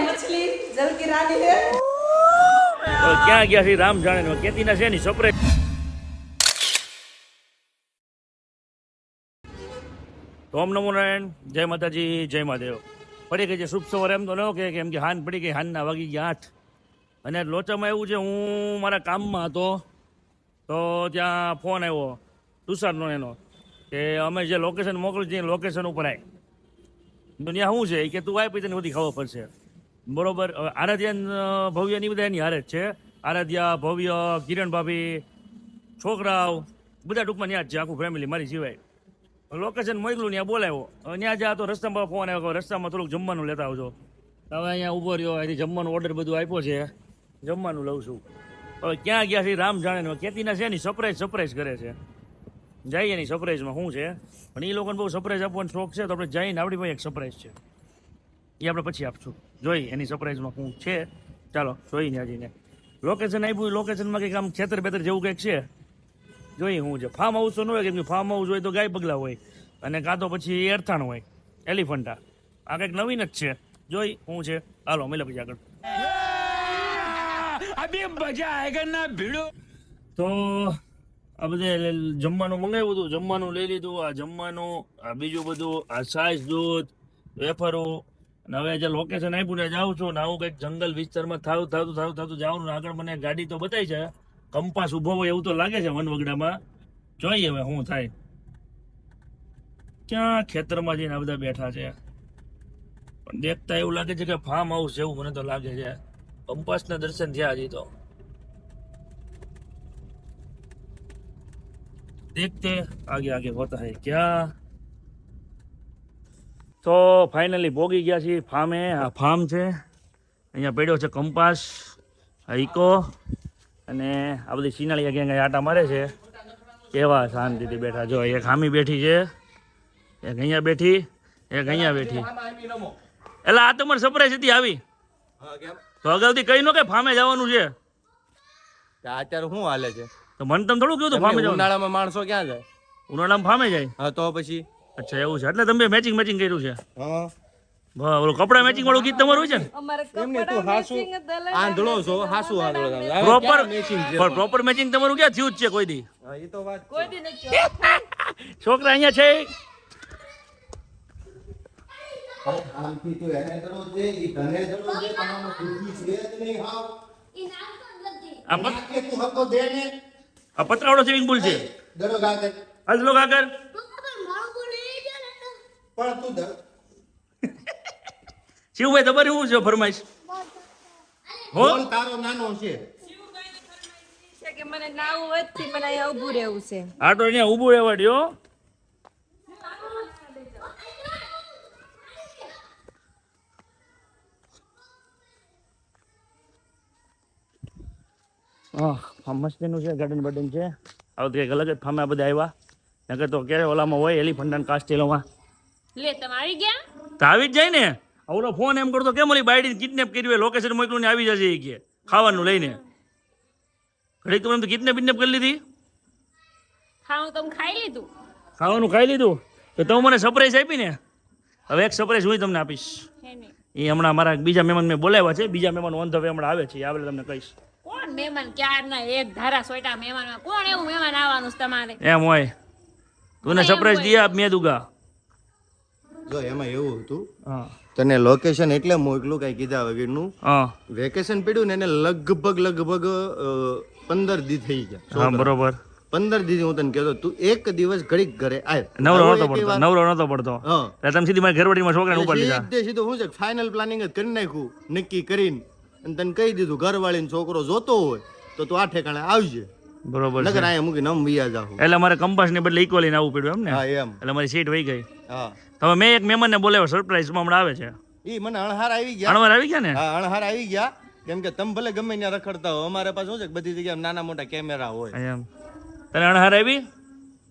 मछली जल की रानी है। તો ક્યાં ગયા છે રામ જાણે ને કેતીના છે ની સપરે ઓમ નમો નારાયણ જય માતાજી જય મહાદેવ પડી ગઈ છે શુભ સવારે એમ તો ન કે કેમ કે હાન પડી ગઈ હાનના વાગી ગયા 8 અને લોચામાં એવું છે હું મારા કામમાં હતો તો ત્યાં ફોન આવ્યો તુષારનો એનો કે અમે જે લોકેશન મોકલી છીએ લોકેશન ઉપર આવી તો ત્યાં શું છે કે તું આવી પછી તને બધી ખબર પડશે બરોબર હવે આરાધ્યા ભવ્યની બધા એની હારે જ છે આરાધ્યા ભવ્ય કિરણ ભાભી છોકરાઓ બધા ટૂંકમાં ત્યાં જ છે આખું ફેમિલી મારી સિવાય લોકેશન મોકલું ત્યાં બોલાવ્યો હવે ત્યાં જ્યાં તો રસ્તામાં ફોન આવ્યો રસ્તામાં થોડુંક જમવાનું લેતા આવજો હવે અહીંયા ઊભો રહ્યો અહીંથી જમવાનું ઓર્ડર બધું આપ્યો છે જમવાનું લઉં છું હવે ક્યાં ગયા છે રામ જાણે ને કેતીના છે ને સરપ્રાઈઝ કરે છે જઈએ એની સરપ્રાઈઝમાં શું છે પણ એ લોકોને બહુ સરપ્રાઈઝ આપવાનો શોખ છે તો આપણે જઈને આપણી પાસે એક સરપ્રાઈઝ છે એ આપણે પછી આપશું જોઈ એની સરપ્રાઈઝમાં શું છે ચાલો જોઈને આજીને લોકેશન આપ્યું લોકેશનમાં કંઈક આમ ખેતર બેતર જેવું કંઈક છે જોઈએ શું છે ફાર્મ હાઉસ તો ન હોય કેમ કે ફાર્મ હાઉસ હોય તો ગાય બગલા હોય અને કાં તો પછી એરથાણ હોય એલિફન્ટા આ કંઈક નવીન જ છે જોઈ શું છે હાલો મેલે પછી આગળ અભી મજા આયેગા ના ભીડો તો આ બધે જમવાનું મંગાવ્યું હતું જમવાનું લઈ લીધું આ જમવાનું આ બીજું બધું આ છાશ દૂધ વેફરો અને હવે જે લોકેશન આપ્યું ને જાઉં છું ને આવું કંઈક જંગલ વિસ્તારમાં થતું જાઉં ને આગળ મને ગાડી તો બતાવી છે કંપાસ ઊભો હોય એવું તો લાગે છે વનવગડામાં જોઈએ હવે શું થાય ક્યાં ખેતરમાં જઈને આ બધા બેઠા છે પણ દેખતા એવું લાગે છે કે ફાર્મ હાઉસ જેવું મને તો લાગે છે કંપાસના દર્શન થયા હજી તો देखते आगे होता है क्या તો ફાઇનલી પોગી ગયા છીએ ફાર્મે આ ફાર્મ છે અહીંયા પડ્યો છે કંપાસ ઇકો અને આ બધી સિનાળી ક્યાં આટા મારે છે કેવા શાંતિથી બેઠા જો એક હામી બેઠી છે એક અહીંયા બેઠી એક અહીંયા બેઠી એટલે આ તમારી સરપ્રાઈઝ હતી આવી તો અગાઉથી કહી નો કે ફાર્મે જવાનું છે અત્યારે શું હાલે છે તો મને તમે થોડું કીધું ફાર્મે જવાનું ઉનાળામાં માણસો ક્યાં જાય ઉનાળામાં ફાર્મે જાય હા તો પછી અચ્છા એવું છે એટલે તમે મેચિંગ કર્યું છે હા ઓલું કપડા મેચિંગ વાળું ગીત તમારું છે ને हमारे એમને તું હાસુ આંધળો છો હાસુ આંધળો પ્રોપર મેચિંગ છે પ્રોપર મેચિંગ તમારું ક્યાં થયું જ છે કોઈ દી એ તો વાત कोई दिन नहीं છોકરા અહીંયા છે આમથી તો એને દડો દે ઈ તને દડો દે તમારો ખુશી છે જ નહીં હાવ આ કે તું હકો દે ને પતરાવડો સ્વિમિંગ પુલ છે દડો ગાગર આજ લોક આગળ પણ તું દડ શિવભાઈ તમારી શું છે ફરમાઈશ હો બોલ તારો નાનો છે છે કે મને નાવું વધથી મને અહીંયા ઊભું રહેવું છે આ તો અહીંયા ઊભું રહેવા દ્યો હા મસ્તીનું છે ગાર્ડન બાર્ડન છે આ બધું કંઈક અલગ જ ફામે આ બધા આવ્યા નકર તો કે ઓલામાં હોય એલિફન્ટા કાસ્ટેલોમાં લે તમે આવી ગયા તો આવી જ જાય ને ઓલો ફોન એમ કરતો કેમ ઓલી બાયડીને કિડનેપ કરી હોય લોકેશન મોકલું ને આવી જશે એ કે ખાવાનું લઈને ઘડીક તો એમ તો કિડનેપ કરી લીધી ખાવું તમે ખાઈ લીધું ખાવાનું ખાઈ લીધું તો તમે મને સરપ્રાઈઝ આપી ને હવે એક સરપ્રાઈઝ હું તમને આપીશ હે ને એ હમણાં મારા બીજા મહેમાન મેં બોલાવ્યા છે બીજા મહેમાન ઓન ધ વે હમણાં આવે છે એ આવે તમને કહીશ કોણ મહેમાન ક્યારના એક ધારા સોટા મહેમાન કોણ એવું મહેમાન આવવાનું છે તમારે એમ હોય તું સરપ્રાઈઝ દિયા મેં દુગા જો એમાં એવું હતું હા તને લોકેશન એટલે મોકલું કઈ કીધા વગરનું હા વેકેશન પડ્યું ને એને લગભગ 15 દી થઈ ગયા હા બરોબર 15 દી હું તને કહેતો તું એક દિવસ ઘડીક ઘરે આવ નવરો નતો પડતો હા એટલે તમે સીધી મારી ઘરવાળીમાં છોકરાને ઉપાડી લીધા સીધું શું છે ફાઇનલ પ્લાનિંગ જ કરી નાખ્યું નક્કી કરીને અને તને કહી દીધું ઘરવાળીને છોકરો જોતો હોય તો તું આ ઠેકાણે આવજે બરોબર છે નગર અહીંયા મૂકીને આમ વિયા જાવ એટલે મારે કંપાસ ને બદલે ઇક્વલી આવવું પડ્યું એમ ને હા એમ એટલે મારી સીટ વહી ગઈ હા હવે મેં એક મહેમાનને બોલાવ્યો સરપ્રાઈઝમાં હમણાં આવે છે ઈ મને અણહાર આવી ગયા અણવાર આવી ગયા ને હા અણહાર આવી ગયા કેમ કે તમે ભલે ગમે ત્યાં રખડતા હો અમારે પાસે શું છે કે બધી જગ્યાએ નાના મોટા કેમેરા હોય એમ તને અણહાર આવી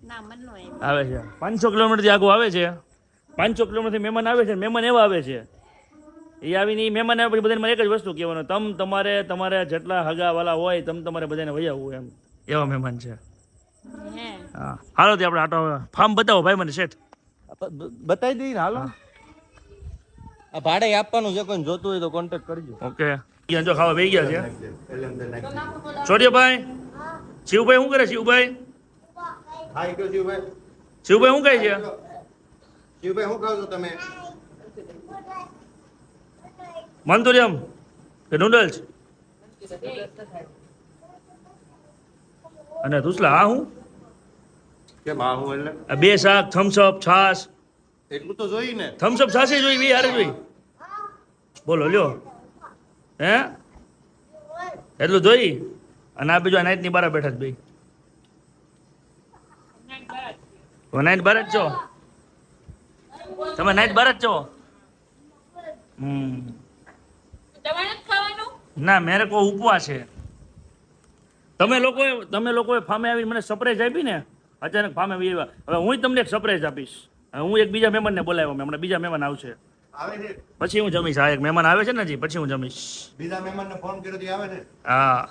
ના મન નો આવે છે 500 કિલોમીટરથી આગળ આવે છે 500 કિલોમીટરથી મહેમાન આવે છે મહેમાન એવા આવે છે એ આવીને એ મહેમાન આવે પછી બધાને મારે એક જ વસ્તુ કહેવાનું તમારે જેટલા હગાવાલા હોય તમારે બધાને વહી આવવું એમ એવા મહેમાન છે હે હા હાલો તે આપણે આટો ફાર્મ બતાવો ભાઈ મને શેઠ બતાવી દઈ ને હાલો આ ભાડે આપવાનું છે, કોઈને જોતું હોય તો કોન્ટેક્ટ કરજો. ઓકે અહીંયા જો ખાવા બેસી ગયા છે એટલે અંદર નાખી દે. ચોર્યભાઈ શિવભાઈ શું કરે શિવભાઈ હાય કયો શિવભાઈ? શિવભાઈ શું કહે છે શિવભાઈ શું ખાવ છો તમે? મંચુરિયમ કે નૂડલ્સ અને તુસલા હા હું કેમ આ હું એટલે આ બે શાક થમ્સઅપ છાસ એટલું તો જોઈ ને. થમ્સઅપ છાસે જોઈ બે હારે જોઈ બોલો લ્યો હે એટલું જોઈ અને આ બીજું નાઈટની બાર બેઠા છે ભાઈ નાઈટ બાર જ છો તમે નાઈટ બાર જ છો તમારે નથી ખાવાનું? ના મેરે કો ઉપવાસ છે તમે લોકોએ ફામે આવીને મને સરપ્રાઈઝ આપી ને અચાનક ફામે આવી આવ્યા હવે હું તમને એક સરપ્રાઈઝ આપીશ હવે હું એક બીજા મહેમાનને બોલાવ્યો મેં હમણાં બીજા મહેમાન આવશે આવે છે પછી હું જમીશ આ એક મહેમાન આવે છે ને જી પછી હું જમીશ બીજા મહેમાનને ફોન કર્યો તો આવે છે હા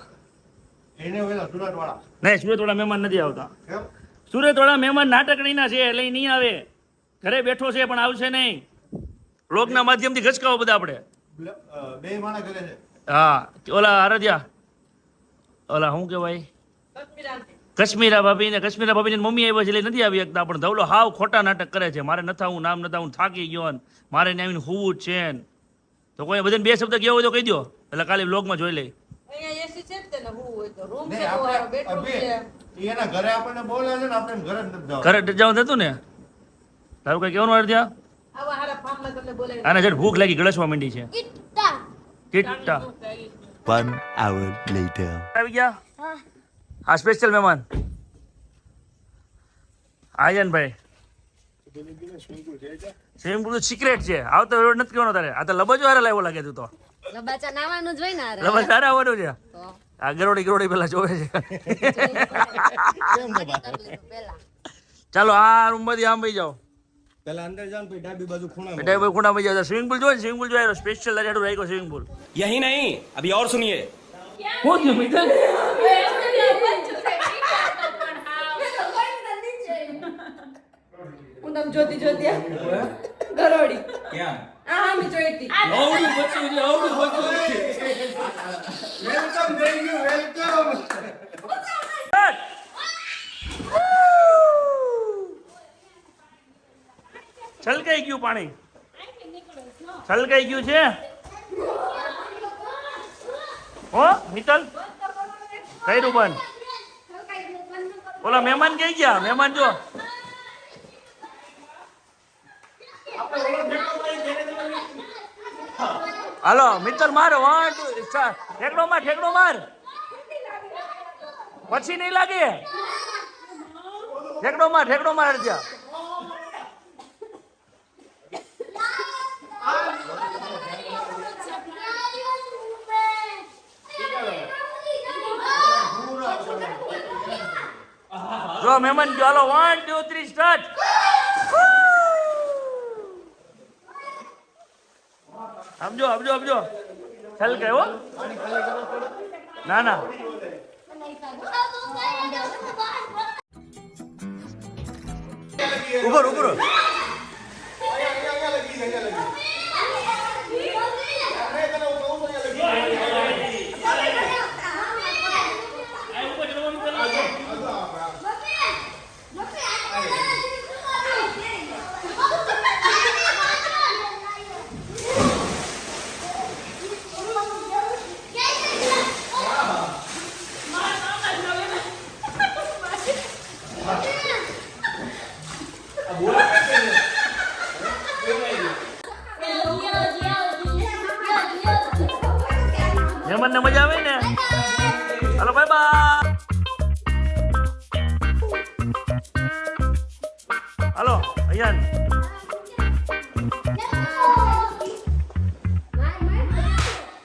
એને ઓલા સુરત વાળા નહીં સુરતવાળા મહેમાન નથી આવતા કેમ? સુરતવાળા મહેમાન નાટકડીના છે એટલે ઈ નહીં આવે ઘરે બેઠો છે પણ આવશે નહીં બ્લોગના માધ્યમથી ગચકાવો બધા આપણે બે માણસ કરે છે. હા ઓલા આરાધ્યા ઓલા શું કહેવાય કશ્મીરા ભાભી ને કશ્મીરા ભાભીની મમ્મી આવ્યા છે એટલે નથી આવી શકતા પણ ધવલો હાવ ખોટા નાટક કરે છે મારે નથી આવું નામ નથી આવું થાકી ગયો ને મારે ને આવીને હોવું જ છે ને તો કોઈ બધાને બે શબ્દ કહેવો હોય તો કહી દો એટલે કાલે બ્લોગમાં જોઈ લઈ અહીંયા એસી છે જ તે ને હું હોય તો રૂમ નહીં, છે આપણે તમારો બેડરૂમ અભી, છે ઈ એના ઘરે આપણને બોલે છે ને આપણે ઘરે જ નથી જવાનું. ઘરે જવાનું થતું ને તારું કઈ કહેવાનું અડધ્યા આવા હારા ફાર્મમાં તમને બોલાવી આને જડ ભૂખ લાગી ગળસવા માંડી છે કિટ્ટા One hour later. આવી ગયા હા સ્પેશિયલ મહેમાન આયનભાઈ સ્વિમિંગ પુલ સિક્રેટ છે આવતો રોડ નથી કહેવાનો તારે આ તો લબજો હારે લાવ્યો લાગે તું તો લબાચા નાવાનું જ હોય ને હારે. લબજ હારે આવવાનું છે તો આ ગરોડી પેલા જોવે છે પેલા ચાલો આ રૂમ માંથી આમ ભાઈ જાઓ પેલા અંદર જાઓ ને પછી ડાબી બાજુ ખૂણામાં બેટા ભાઈ ખૂણામાં જાઓ સ્વિમિંગ પુલ જોઈ સ્વિમિંગ પુલ જોઈ સ્પેશિયલ લગાડું રાખ્યો સ્વિમિંગ પુલ यही नहीं अभी और सुनिए હું થયું મિત્ર હું તમ જોતી જોતી ગરોડી આ મી જોઈતી વેલકમ થઈ ગયું વેલકમ. છલકાઈ ગયું પાણી છલકાઈ ગયું છે હો મિત્તલ કઈ બંધ ઓલા મહેમાન કઈ ગયા મહેમાન જો હાલો મિત્તલ માર 1 2 ઠેકડો માર પછી નહીં લાગે ઠેકડો માર અડધ્યા જો મહેમાન ગયો હાલો 1 2 3 સ્ટાર્ટ સમજો ચાલ ગયો ના ઉપર મહેમાનને મજા આવે ને હાલો બાય બાય હાલો અયાન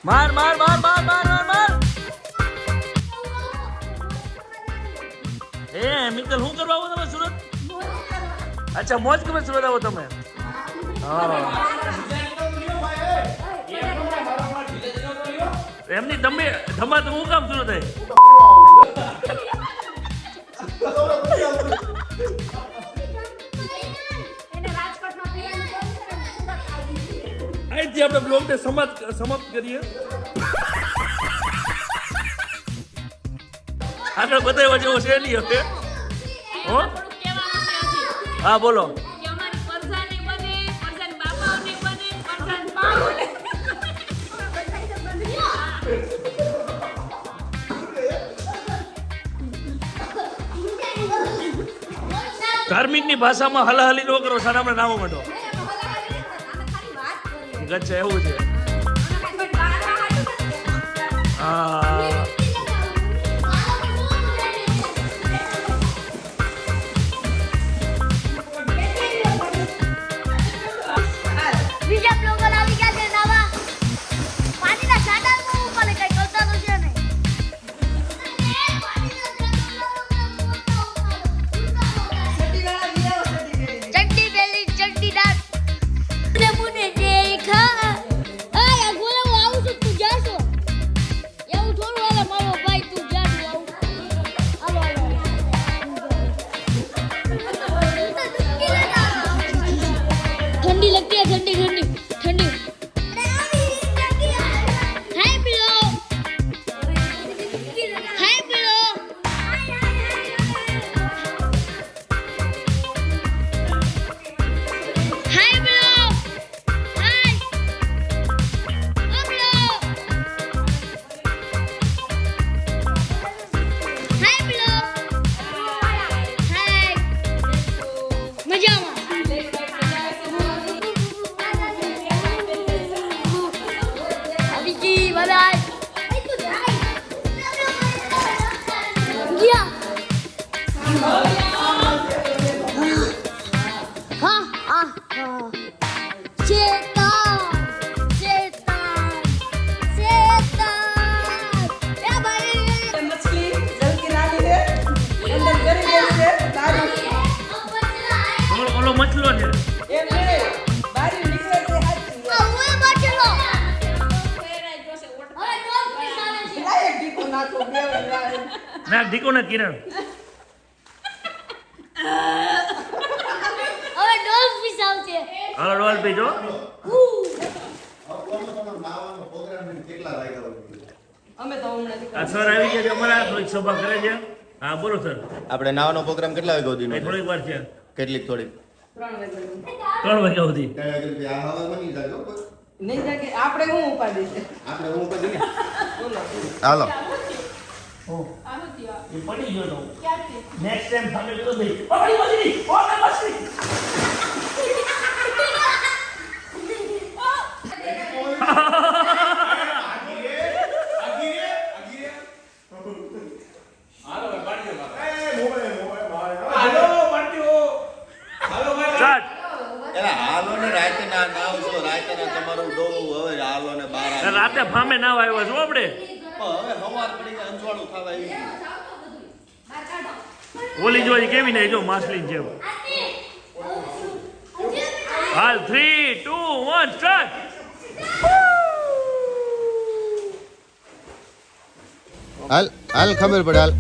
માર એ મિત્તલ શું કરવા આવો તમે સુરત અચ્છા મોજ કરવા સુરત આવો તમે હા એમની ધમા તો હું કામ સુરત થાય અહીંથી આપણે બ્લોગને સમાપ્ત કરીએ. આગળ બતાવ્યા જેવો છે નહીં હવે. હો? થોડુંક કહેવાનું છે હજી. હા બોલો. કે અમારી પરસાની બને, પરસાની બાપાઓની બને, પરસાની બાઓની ધાર્મિકની ભાષામાં હલાહલી ન કરો, સારા નામો માંડો. ગચ્છા એવું છે. હા બીજા બ્લોગર આવી ગયા છે નવા. પાણીના સાડામાં ઉપર કઈ કરતા તો છે નહીં. ચડ્ડી બેલી ચડ્ડી દાર મુને દેખા આય ગોલા હું આવું છું તું જાશો એવું થોડું હાલે મારો ભાઈ તું જાશો આવું હાલો ठंडी लगती है ठंडी ठंडी ठंडी हाय पिलो हाय पिलो हाय पिलो हाय ओ पिलो हाय पिलो हाय मजाમાં Abiji, bye bye. Gia. Setan. Ya bhai. મછલી જલકી નાની રે અંદર કરી દેવી છે તારી ઓલો મછલો છે. એમ નહીં બારી નીકળે છે હાચી ઓય બચલો. લાયક દીકો નાખો બે વાર ના ઢીકો ને કિરણ. હવે ડોલ્ફિન આવશે. હાલો ડોલ પીજો. નાવાનો પ્રોગ્રામ કેટલા વાગ્યા હોય? અમે તો હમણાં આ સર આવી ગયા છે અમારા, થોડીક સભા કરે છે. હા બોલો સર. આપણે નાવાનો પ્રોગ્રામ કેટલા વાગ્યા સુધીનો છે? થોડીક વાર છે. કેટલીક થોડીક 3 વાગે 3 વાગ્યા સુધી. આ હવા બની જાય હો કોઈ. નહીં જાગે આપણે હું ઉપાડી છે આપણે હું બધી હાલો એ પડી ગયો તો. નેક્સ્ટ ટાઈમ સામે ગયો તો પકડી મછલી. ઓકે મછલી. સ્ટાર્ટ. એલા હાલો ને રાતે ના આવશો, રાતે ના તમારું ડોવું હવે હાલો ને બાર આવી. રાતે ફામે ના આવ્યા છો આપણે. હવે સવાર પડી કે અંજવાળું થવા આવી ગયું. ઓલી જોઈ કેવી ને જો માછલી જેમ. હાલ 3 2 1 સ્ટાર્ટ. હાલ હાલ ખબર પડે હાલ